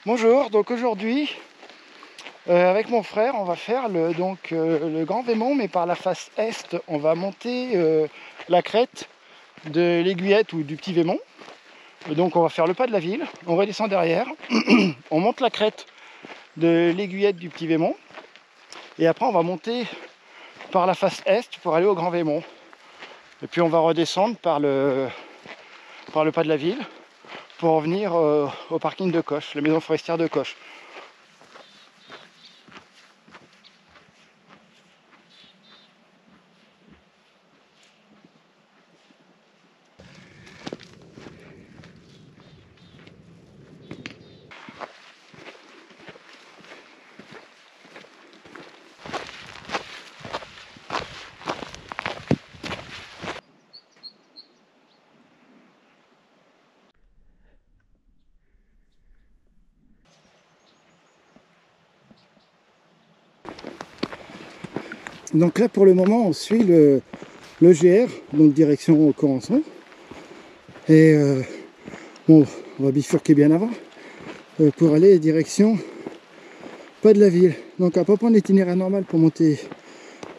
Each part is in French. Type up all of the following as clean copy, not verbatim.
Bonjour, donc aujourd'hui avec mon frère on va faire le Grand Vémont, mais par la face est. On va monter la crête de l'Aiguillette ou du Petit Vémont. Donc on va faire le pas de la ville, on redescend derrière, on monte la crête de l'Aiguillette du Petit Vémont et après on va monter par la face est pour aller au Grand Vémont. Et puis on va redescendre par le pas de la ville pour revenir au parking de Coche, la maison forestière de Coche. Donc là pour le moment on suit le GR, donc direction Corançon. Et bon, on va bifurquer bien avant pour aller direction pas de la ville. Donc on va pas prendre l'itinéraire normal pour monter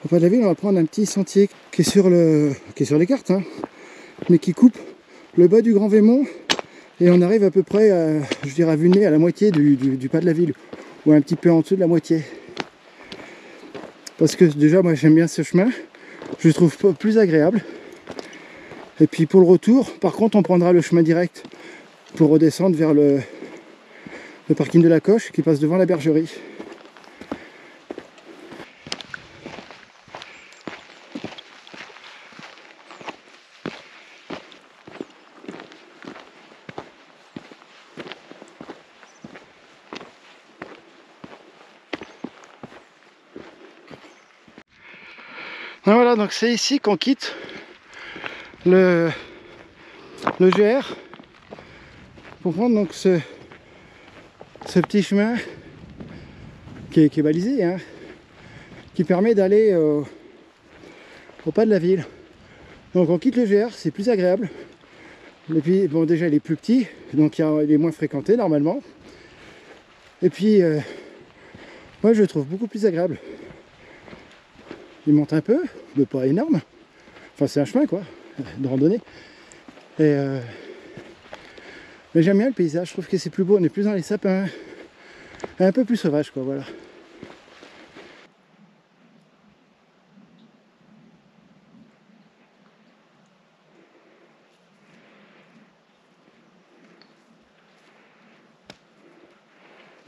au pas de la ville, on va prendre un petit sentier qui est sur les cartes, hein, mais qui coupe le bas du Grand Vémont et on arrive à peu près à, je dirais à vue de nez, à la moitié du pas de la ville, ou un petit peu en dessous de la moitié. Parce que déjà moi j'aime bien ce chemin, je le trouve plus agréable. Et puis pour le retour, par contre on prendra le chemin direct pour redescendre vers le parking de la Coche qui passe devant la bergerie. Et voilà, donc c'est ici qu'on quitte le GR pour prendre donc ce petit chemin qui est balisé, hein, qui permet d'aller au pas de la ville. Donc on quitte le GR, c'est plus agréable. Et puis bon, déjà il est plus petit, donc il est moins fréquenté normalement. Et puis moi je le trouve beaucoup plus agréable. Il monte un peu, mais pas énorme. Enfin c'est un chemin quoi, de randonnée. Et mais j'aime bien le paysage, je trouve que c'est plus beau, on est plus dans les sapins, un peu plus sauvage quoi, voilà.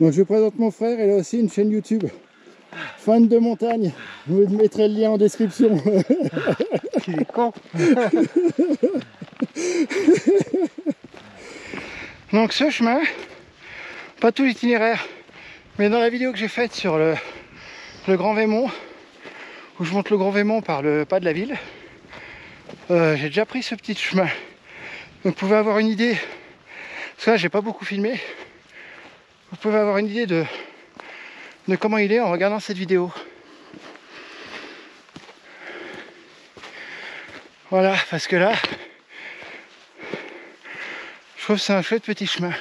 Donc je présente mon frère, il a aussi une chaîne YouTube, fan de montagne, je vous mettrai le lien en description. Tu es con. Donc ce chemin, pas tout l'itinéraire, mais dans la vidéo que j'ai faite sur le Grand Vémont, où je monte le Grand Vémont par le pas de la ville, j'ai déjà pris ce petit chemin. Donc vous pouvez avoir une idée, parce que là j'ai pas beaucoup filmé, vous pouvez avoir une idée de comment il est en regardant cette vidéo. Voilà, parce que là, je trouve que c'est un chouette petit chemin.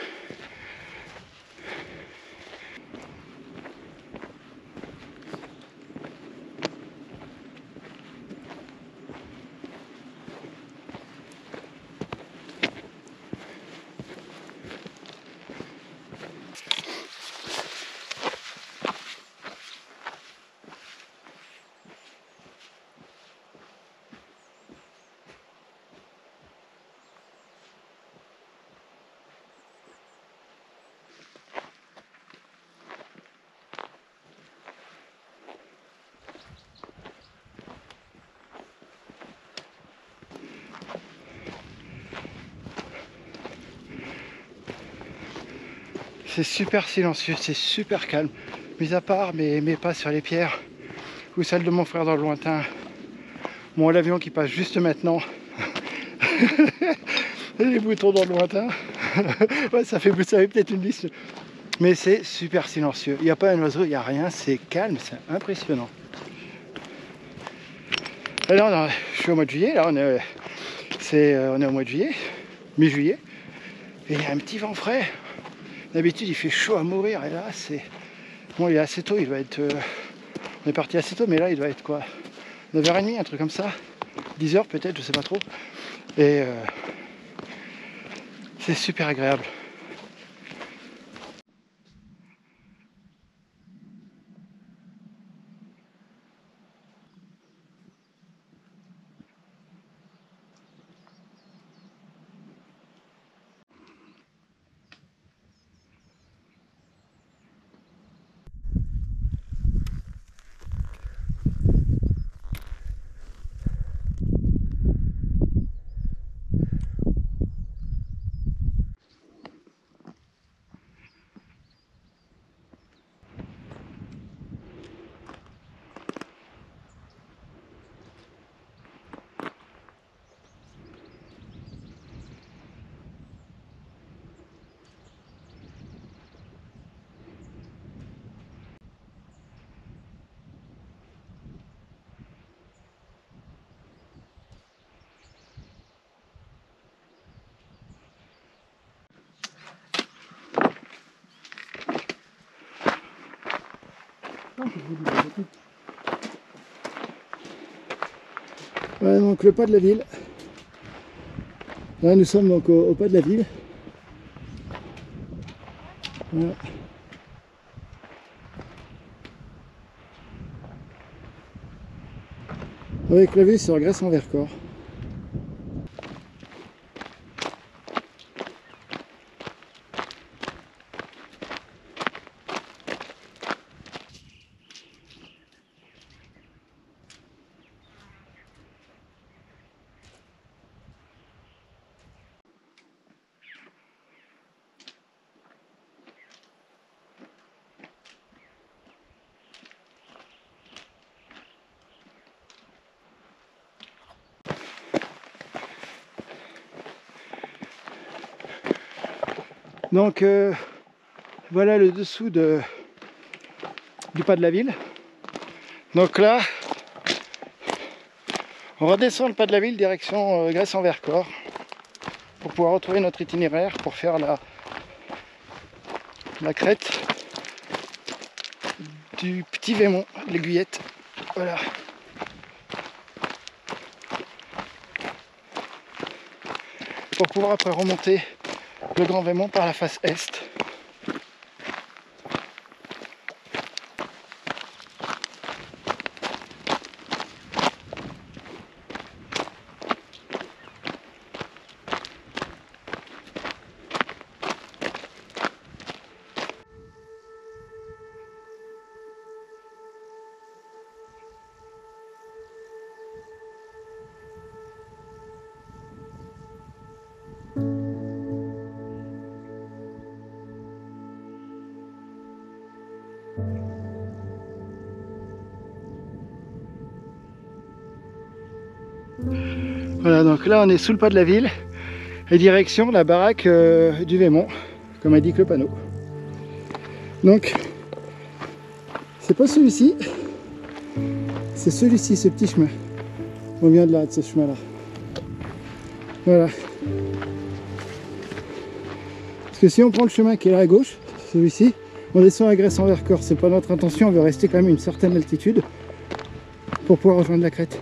C'est super silencieux, c'est super calme. Mis à part mes pas sur les pierres ou celle de mon frère dans le lointain. Bon, l'avion qui passe juste maintenant. Et les boutons dans le lointain. Ouais, ça fait peut-être une liste. Mais c'est super silencieux. Il n'y a pas un oiseau, il n'y a rien. C'est calme, c'est impressionnant. Alors, je suis au mois de juillet. Là, on est au mois de juillet, mi-juillet. Et il y a un petit vent frais. D'habitude il fait chaud à mourir et là c'est... Bon il est assez tôt, il doit être... On est parti assez tôt mais là il doit être quoi 9h30, un truc comme ça. 10h peut-être, je sais pas trop. Et c'est super agréable. Voilà donc le pas de la ville. Là nous sommes donc au pas de la ville. Voilà. Avec la vue sur Gresse-en-Vercors. Donc voilà le dessous du pas de la ville. Donc là, on redescend le pas de la ville direction Gresse-en-Vercors pour pouvoir retrouver notre itinéraire pour faire la crête du petit Vémont, l'Aiguillette. Voilà. Pour pouvoir après remonter le Grand Vémont par la face est. Voilà, donc là on est sous le pas de la ville et direction la baraque du Vémont, comme indique le panneau. Donc, c'est pas celui-ci, c'est celui-ci, ce petit chemin. On vient de là, de ce chemin-là. Voilà. Parce que si on prend le chemin qui est là à gauche, celui-ci, on descend à Gresse-en-Vercors. C'est pas notre intention, on veut rester quand même une certaine altitude pour pouvoir rejoindre la crête.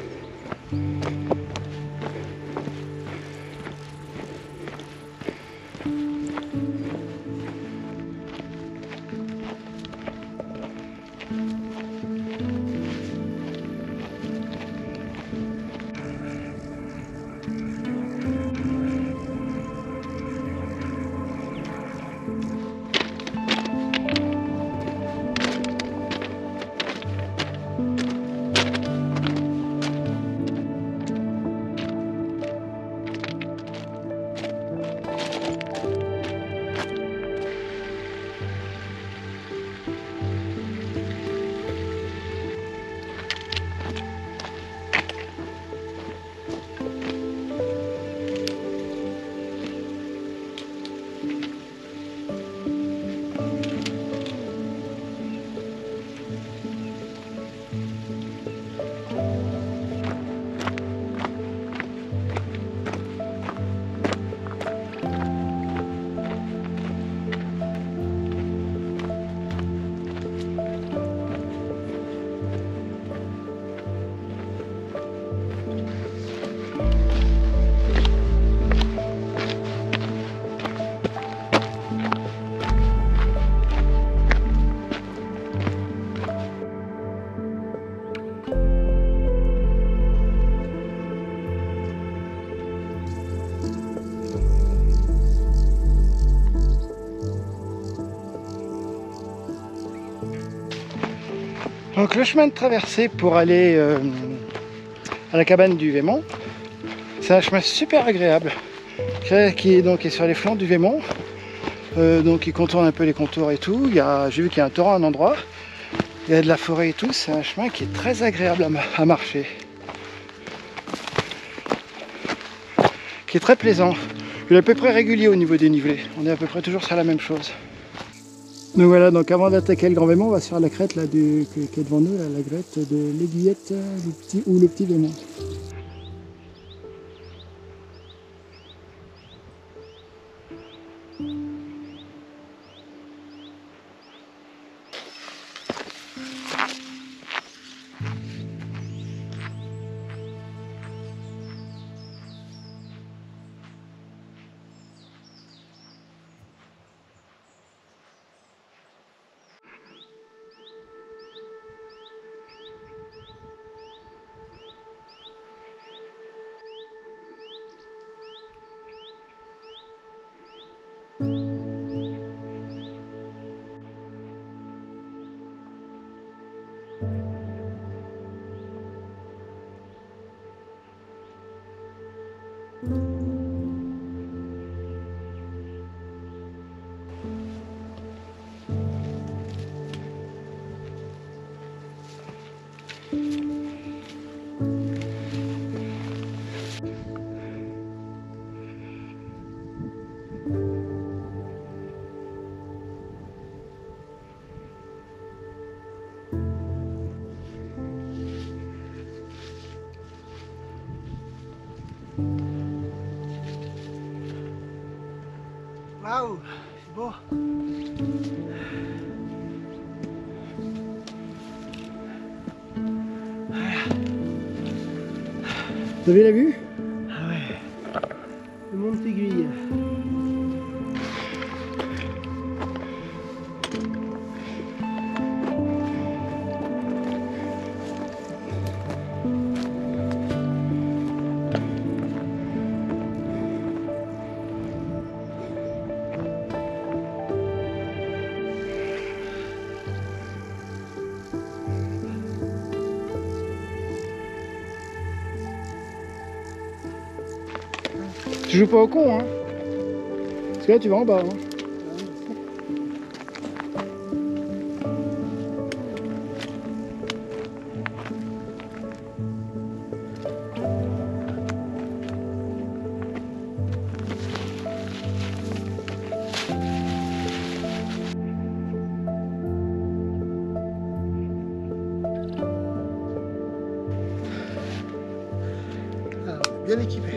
Donc le chemin de traversée pour aller à la cabane du Vémont, c'est un chemin super agréable qui est sur les flancs du Vémont. Donc il contourne un peu les contours et tout. J'ai vu qu'il y a un torrent à un endroit. Il y a de la forêt et tout. C'est un chemin qui est très agréable à marcher. Qui est très plaisant. Il est à peu près régulier au niveau des nivelés. On est à peu près toujours sur la même chose. Donc voilà, donc avant d'attaquer le Grand Vémont, on va sur la crête là, qui est devant nous, là, la crête de l'Aiguillette ou le Petit Vémont. Waouh, c'est beau. Vous avez la vue? Ah ouais. Le Mont Aiguille. Tu joues pas au con, hein? Parce que là, tu vas en bas. Hein. Ah, bien équipé.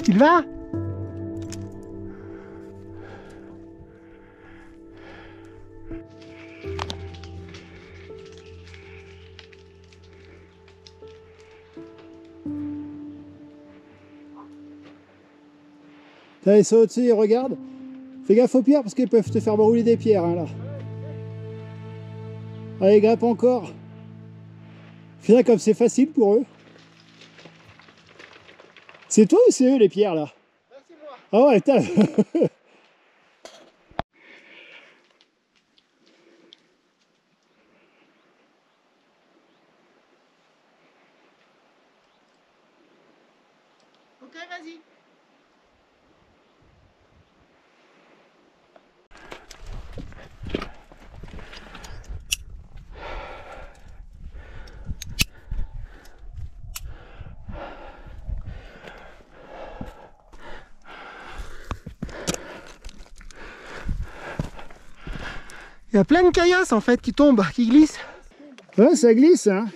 Il va? Allez, ça au-dessus, regarde. Fais gaffe aux pierres parce qu'ils peuvent te faire brûler des pierres, hein, là. Allez, grimpe encore. Finalement, comme c'est facile pour eux. C'est toi ou c'est eux les pierres là? Là, c'est moi. Ah ouais, t'as... Ok, vas-y. Il y a plein de caillasses en fait qui tombent, qui glissent. Ouais, ça glisse, hein.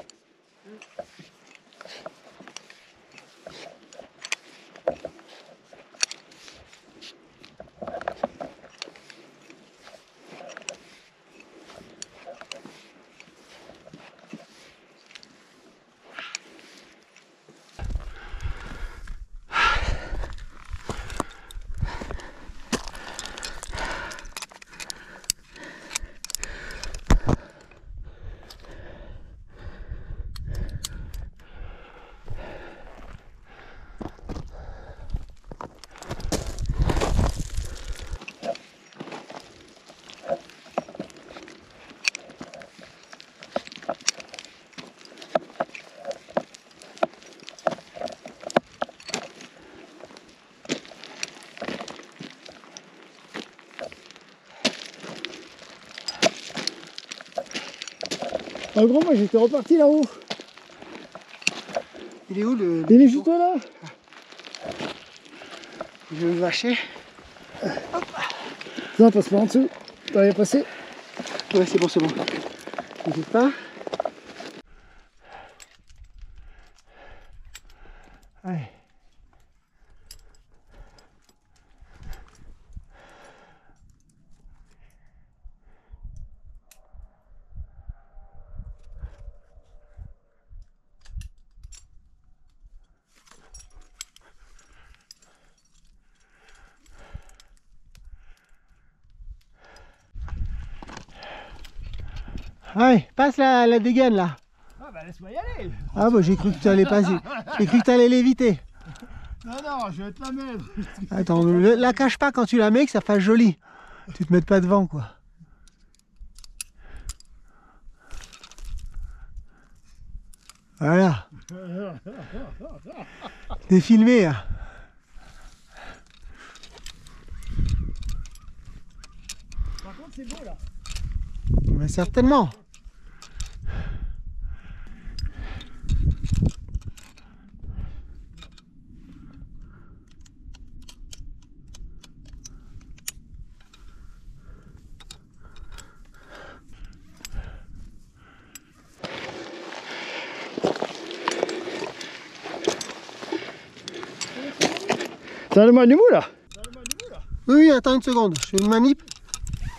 En gros, moi j'étais reparti là-haut. Il est où le... Il est juste là. Je vais me vacher. Non, passe pas en dessous. T'as passé. Ouais, c'est bon, c'est bon. T'inquiète pas. Ouais. Ouais, passe la dégaine là. Ah bah laisse-moi y aller. Ah bah j'ai cru que tu allais passer. J'ai cru que tu allais l'éviter. Non, non, je vais te la mettre. Attends, la cache pas quand tu la mets que ça fasse joli. Tu te mettes pas devant quoi. Voilà. T'es filmé hein. Par contre, c'est beau là. Mais certainement. T'as le manibou là? Oui, oui, attends une seconde. Je fais une manip.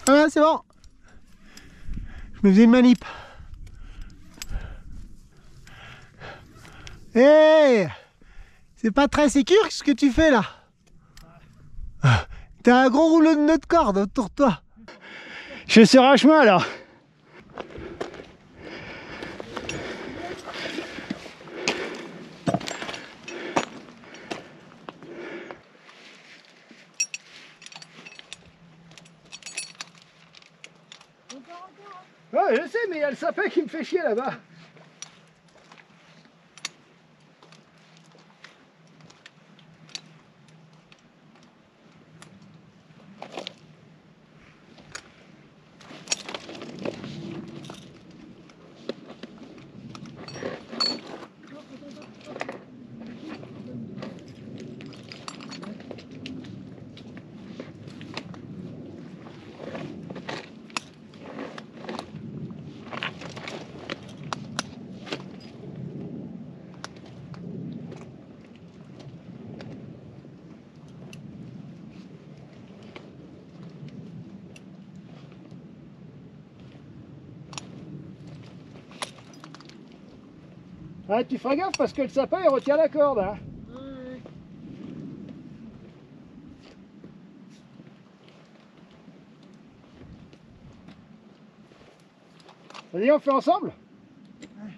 Ah, c'est bon. Je me faisais une manip. Hé hey, c'est pas très sécure ce que tu fais là. T'as un gros rouleau de nœuds de corde autour de toi. Je suis sur un chemin là. Ouais, je sais, mais il y a le sapin qui me fait chier là-bas. Ah, tu feras gaffe parce que le sapin il retient la corde. Hein. Vas-y, on fait ensemble. Ouais.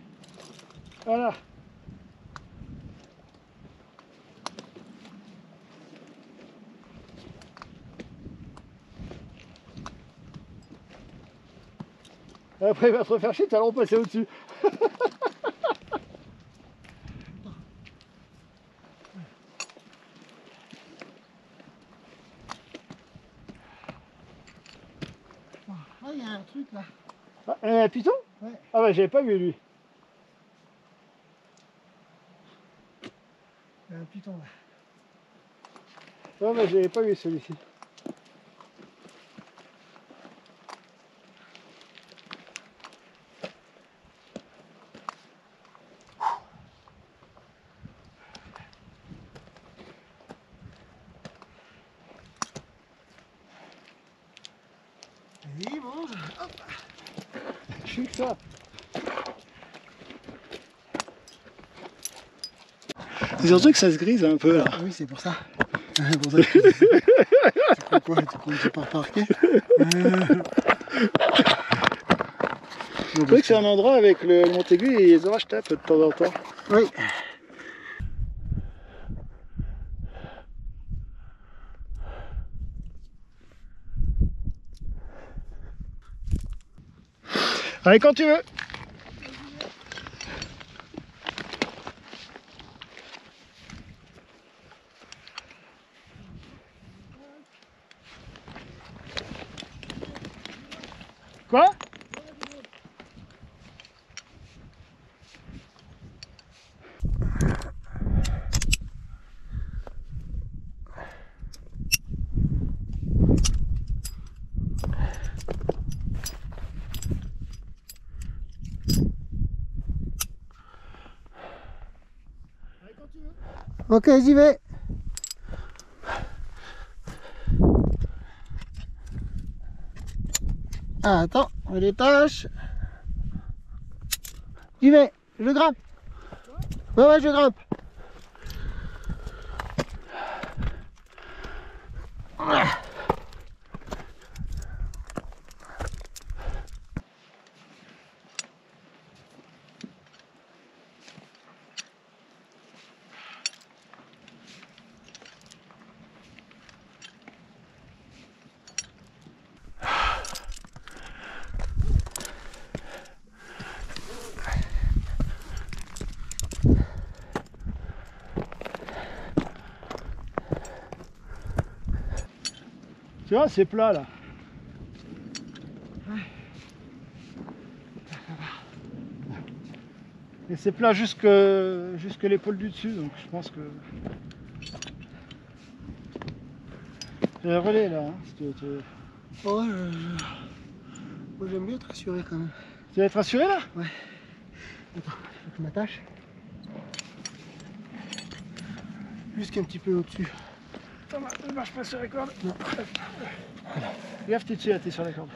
Voilà. Après il va te refaire chier, tu vas le repasser au-dessus. Ah, il y a un truc là. Ah, un python? Ouais. Ah bah j'avais pas vu lui. Il y a un python là. Ah bah j'avais pas vu celui-ci. suis que ça. C'est surtout que ça se grise un peu là. Oui, c'est pour ça. C'est pour ça que tu crois quoi? Tu comptes pas remarquer? C'est vrai que c'est un endroit avec le Montaigu et les orages tapent de temps en temps. Oui. Allez, quand tu veux. Quoi? Ok, j'y vais. Ah, attends, je détache. J'y vais, je grimpe. Ouais, je grimpe. Tu vois, c'est plat là. Et c'est plat jusque l'épaule du dessus, donc je pense que... C'est le relais là. Hein, Ouais, moi j'aime bien être rassuré quand même. Tu vas être rassuré là? Ouais. Attends, faut que je m'attache. Jusqu'un petit peu au-dessus. Attends, ne marche pas sur la corde. Non. Regarde, t'es dessus là, t'es sur la corde.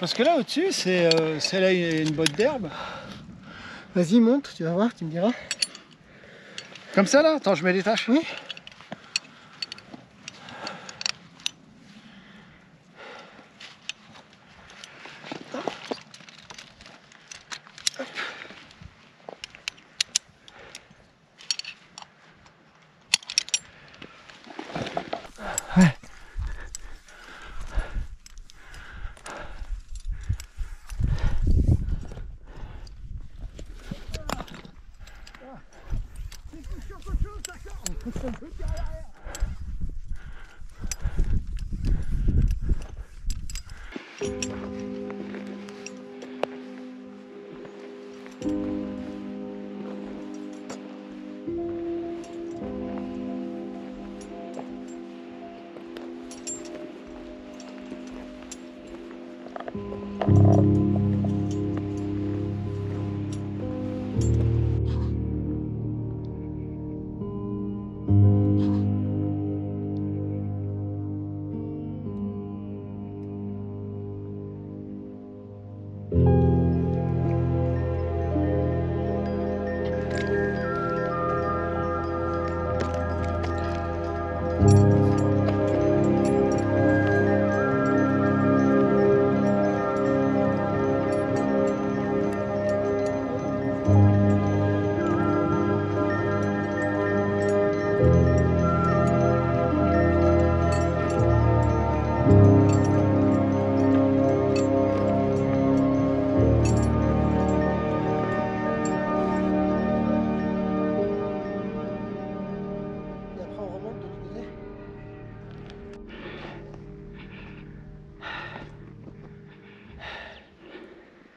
Parce que là au-dessus, c'est là une botte d'herbe. Vas-y, monte, tu vas voir, tu me diras. Comme ça là? Attends, je mets les tâches. Oui.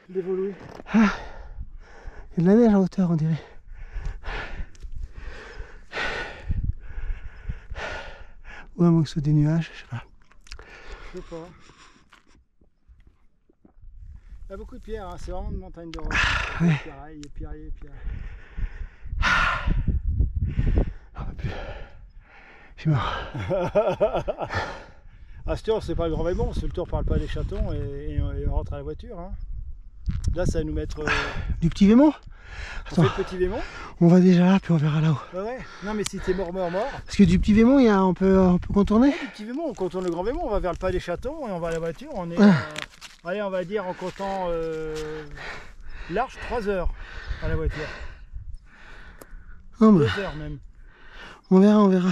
D'évoluer. Ah, il y a de la neige en hauteur, on dirait. Ou un morceau des nuages, je sais pas. Je sais pas. Il y a beaucoup de pierres, hein. C'est vraiment une montagne de roches. Ouais. Pierre. Je suis mort. À cette heure, c'est pas le Grand Vémont, c'est le tour par le pas des Chatons et on rentre à la voiture. Hein. Là, ça va nous mettre. Du Petit Vémont. On fait le Petit Vémont. On va déjà là, puis on verra là-haut. Ouais. Non, mais si t'es mort. Parce que du Petit Vémont, on peut contourner. Ouais, du Petit Vémont, on contourne le Grand Vémont, on va vers le pas des Chatons et on va à la voiture. On est, allez, on va dire en comptant large 3 heures à la voiture. Oh, 2 heures même. On verra.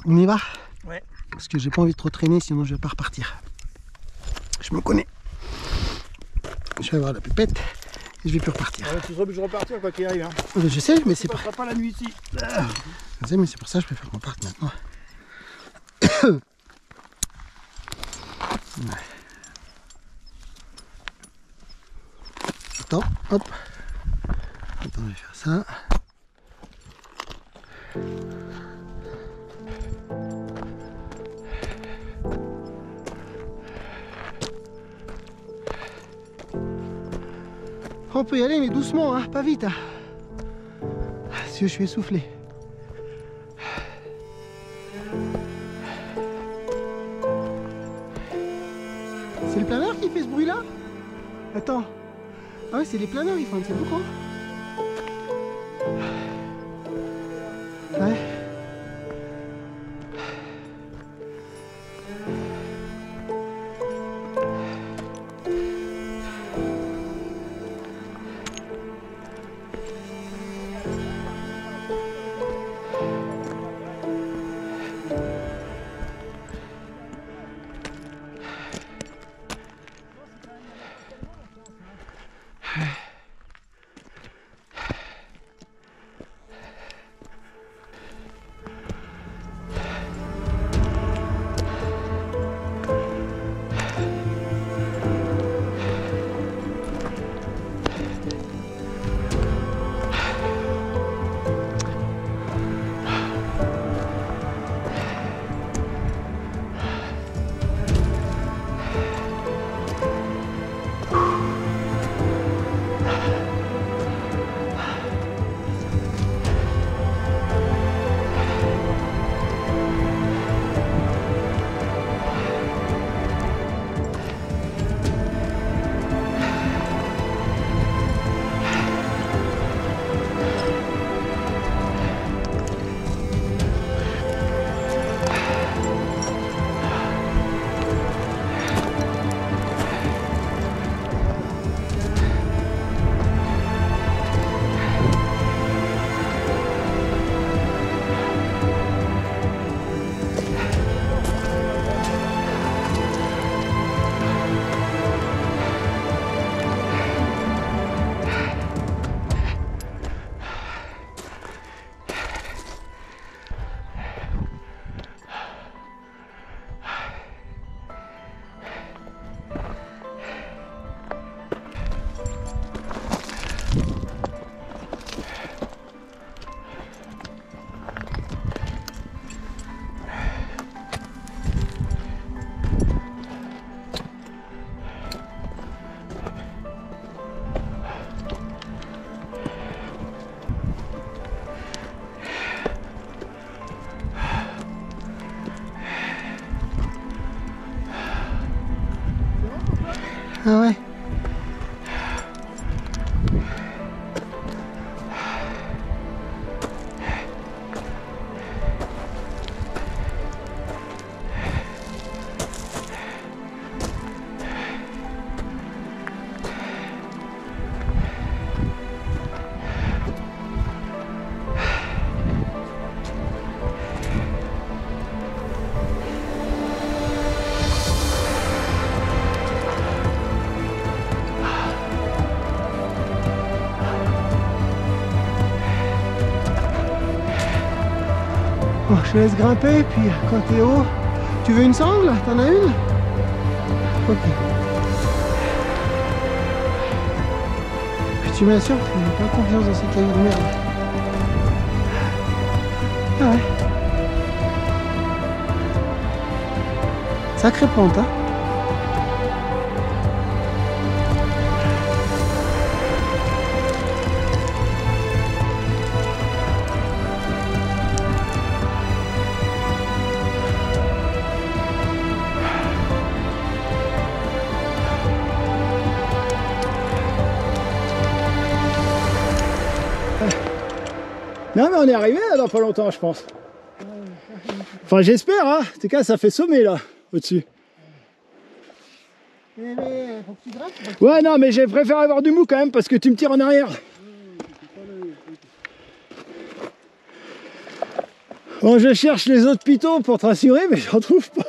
On y va? Ouais. Parce que j'ai pas envie de trop traîner, sinon je vais pas repartir. Je me connais. Je vais avoir la pépette et je vais plus repartir. Ouais, tu seras obligé de repartir quoi qu'il arrive. Hein. Je sais, mais c'est pas. Tu passeras pas la nuit ici. Je sais, mais c'est pour ça que je préfère qu'on parte maintenant. Ouais. Attends, hop. Attends, je vais faire ça. On peut y aller, mais doucement, hein, pas vite. Hein. Parce que je suis essoufflé. C'est le planeur qui fait ce bruit-là? Attends. Ah ouais, c'est les planeurs, ils font un petit peu quoi? Ouais. Ah ouais. Bon, je te laisse grimper, puis quand t'es haut, tu veux une sangle? T'en as une? Ok. Puis tu m'assures que tu n'as pas confiance dans ces cailloux de merde. Ah ouais. Sacrée pente, hein. Non mais on est arrivé là, dans pas longtemps je pense. Enfin j'espère hein. En tout cas ça fait sommet là, au-dessus. Mais faut que tu grattes. Ouais non mais j'ai préféré avoir du mou quand même parce que tu me tires en arrière. Bon je cherche les autres pitons pour te rassurer mais j'en trouve pas.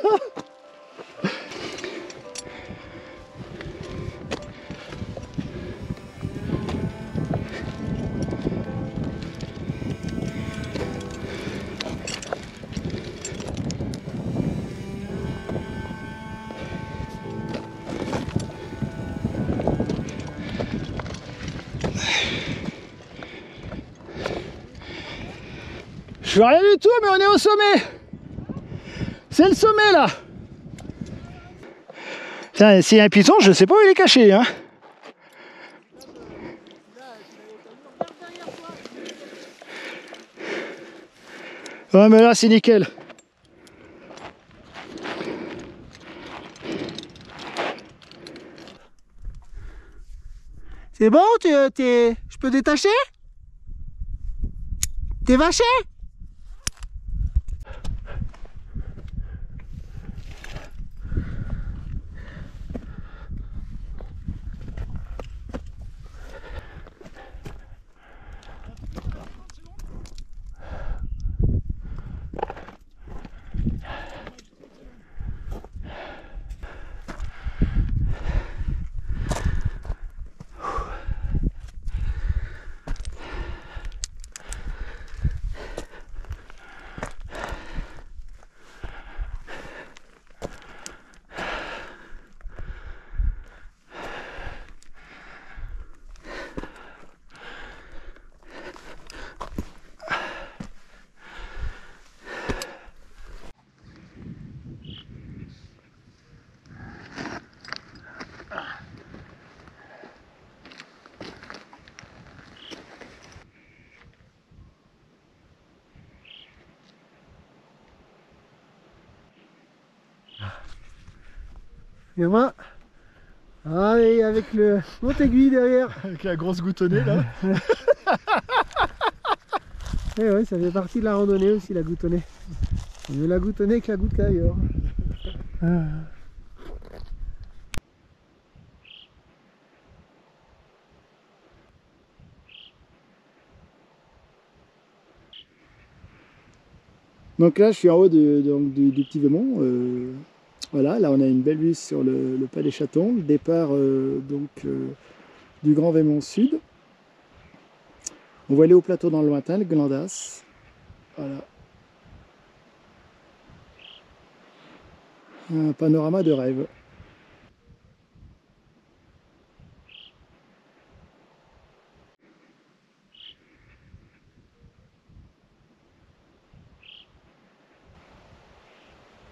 Je fais rien du tout, mais on est au sommet. C'est le sommet là. S'il y a un piton, je sais pas où il est caché. Hein. Ouais, mais là c'est nickel. C'est bon, je peux détacher? T'es vaché? Et moi, allez, avec le monte aiguille derrière. Avec la grosse goutonnée là. Et ouais, ça fait partie de la randonnée aussi, la goutonnée. On veut la goutonner que la goutte ailleurs. Donc là je suis en haut du petit Vémont. Voilà, là on a une belle vue sur le pas des Chatons, le départ du Grand Vémont Sud. On voit aller au plateau dans le lointain, le Glandas. Voilà. Un panorama de rêve.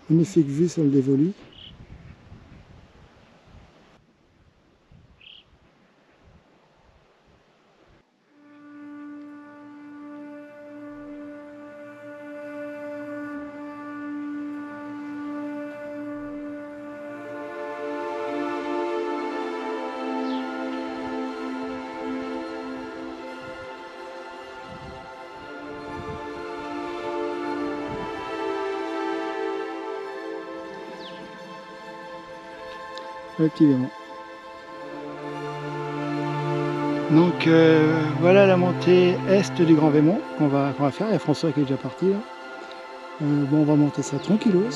Magnifique vue sur le dévolu. Le petit Vémont. Donc voilà la montée est du Grand Vémont qu'on va faire. Il y a François qui est déjà parti là. Bon, on va monter ça tranquillos.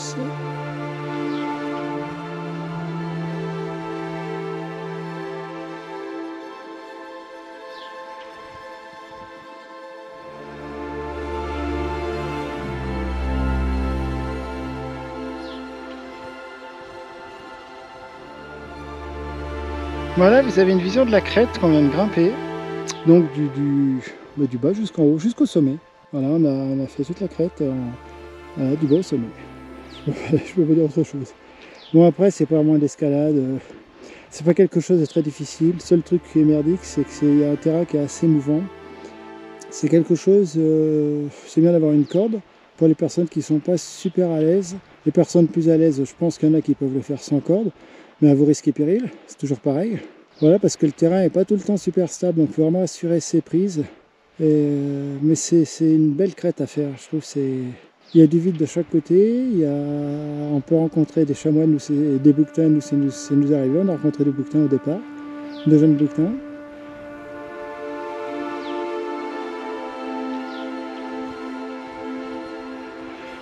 Voilà, vous avez une vision de la crête qu'on vient de grimper, donc du bas jusqu'en haut, jusqu'au sommet. Voilà, on a fait toute la crête du bas au sommet. Je peux pas dire autre chose. Bon après, c'est pas vraiment d'escalade, c'est pas quelque chose de très difficile. Le seul truc qui est merdique, c'est qu'il y a un terrain qui est assez mouvant. C'est quelque chose, c'est bien d'avoir une corde pour les personnes qui sont pas super à l'aise. Les personnes plus à l'aise, je pense qu'il y en a qui peuvent le faire sans corde. Mais à vos risques et périls, c'est toujours pareil. Voilà, parce que le terrain n'est pas tout le temps super stable, donc il faut vraiment assurer ses prises. Mais c'est une belle crête à faire, je trouve. Il y a du vide de chaque côté, on peut rencontrer des chamois, des bouquetins, nous c'est nous arrivé, on a rencontré des bouquetins au départ, de jeunes bouquetins.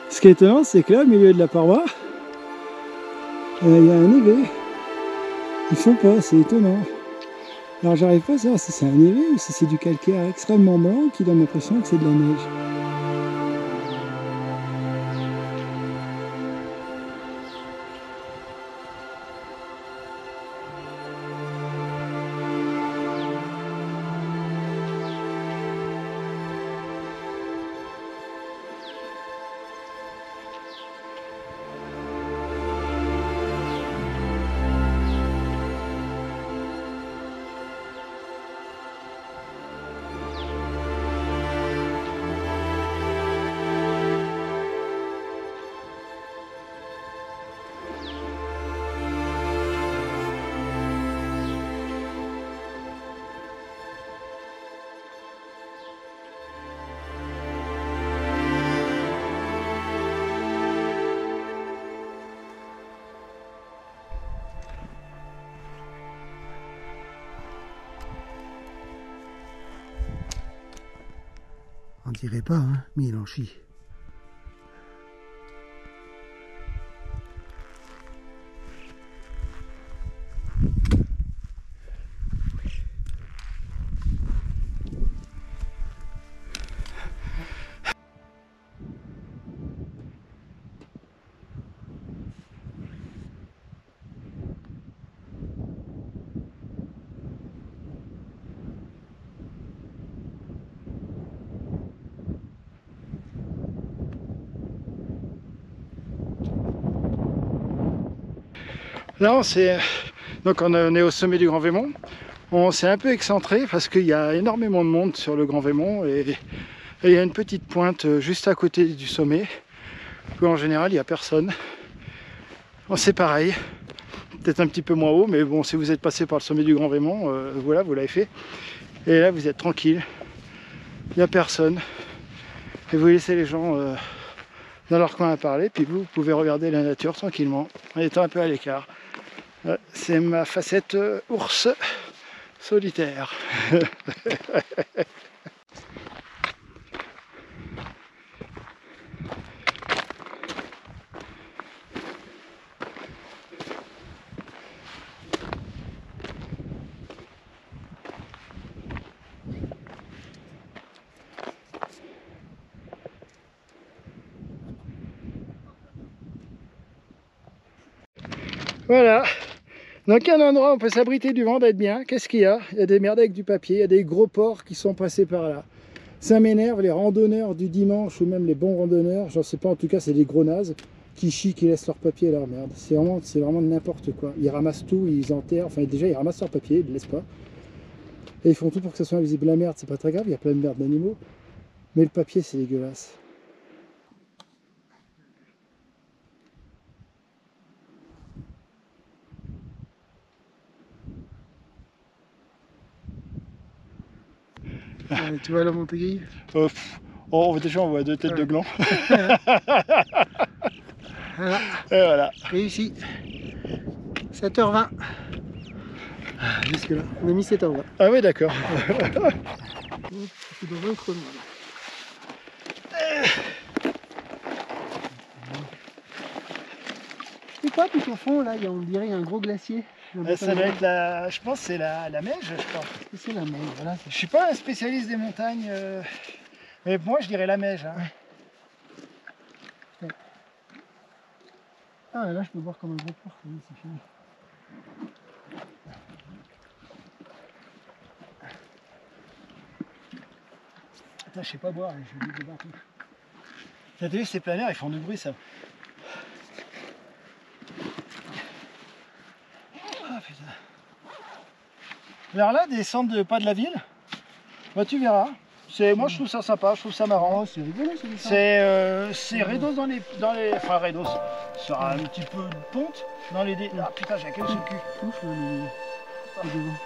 Ce qui est étonnant, c'est que là, au milieu de la paroi, il y a un névé. Ils font pas, c'est étonnant. Alors j'arrive pas à savoir si c'est un névé ou si c'est du calcaire extrêmement blanc qui donne l'impression que c'est de la neige. On dirait pas, hein, mais il en chie. Là, donc on est au sommet du Grand Vémont. On s'est un peu excentré parce qu'il y a énormément de monde sur le Grand Vémont et il y a une petite pointe juste à côté du sommet où en général il n'y a personne. Bon, c'est pareil, peut-être un petit peu moins haut, mais bon, si vous êtes passé par le sommet du Grand Vémont, voilà, vous l'avez fait. Et là, vous êtes tranquille, il n'y a personne. Et vous laissez les gens dans leur coin à parler, puis vous pouvez regarder la nature tranquillement, en étant un peu à l'écart. C'est ma facette ours solitaire. Voilà. Donc un endroit où on peut s'abriter du vent, d'être bien. Qu'est-ce qu'il y a? Il y a des merdes avec du papier, il y a des gros porcs qui sont passés par là. Ça m'énerve, les randonneurs du dimanche ou même les bons randonneurs, j'en sais pas, en tout cas c'est des gros nazes qui chient, qui laissent leur papier et leur merde. C'est vraiment n'importe quoi. Ils ramassent tout, ils enterrent, enfin déjà ils ramassent leur papier, ils ne le laissent pas. Et ils font tout pour que ça soit invisible. La merde, c'est pas très grave, il y a plein de merde d'animaux. Mais le papier, c'est dégueulasse. Tu vois la Montégrille? Oh, déjà on voit deux têtes de gland. Voilà. Et voilà. Réussi. 7h20. Jusque là. On a mis 7h20. Ah oui, d'accord. C'est dans un creux, voilà. C'est quoi tout au fond là? On dirait un gros glacier. Ça doit être la... Je pense que c'est la neige, je crois. C'est la neige, voilà. Je suis pas un spécialiste des montagnes, mais moi je dirais la neige. Hein. Ouais. Ah là je peux voir comme un gros porc, c'est fini. Putain, je sais pas boire, je vais partout. T'as vu ces planeurs, ils font du bruit ça. Ah putain. Alors là, des centres de pas de la ville, bah tu verras. Moi je trouve ça sympa, je trouve ça marrant. Oh, c'est rigolo, c'est Redos dans les. Enfin Redos, sur un petit peu de ponte dans les. Ah putain, j'ai quel cul. Touche là, mais c'est devant.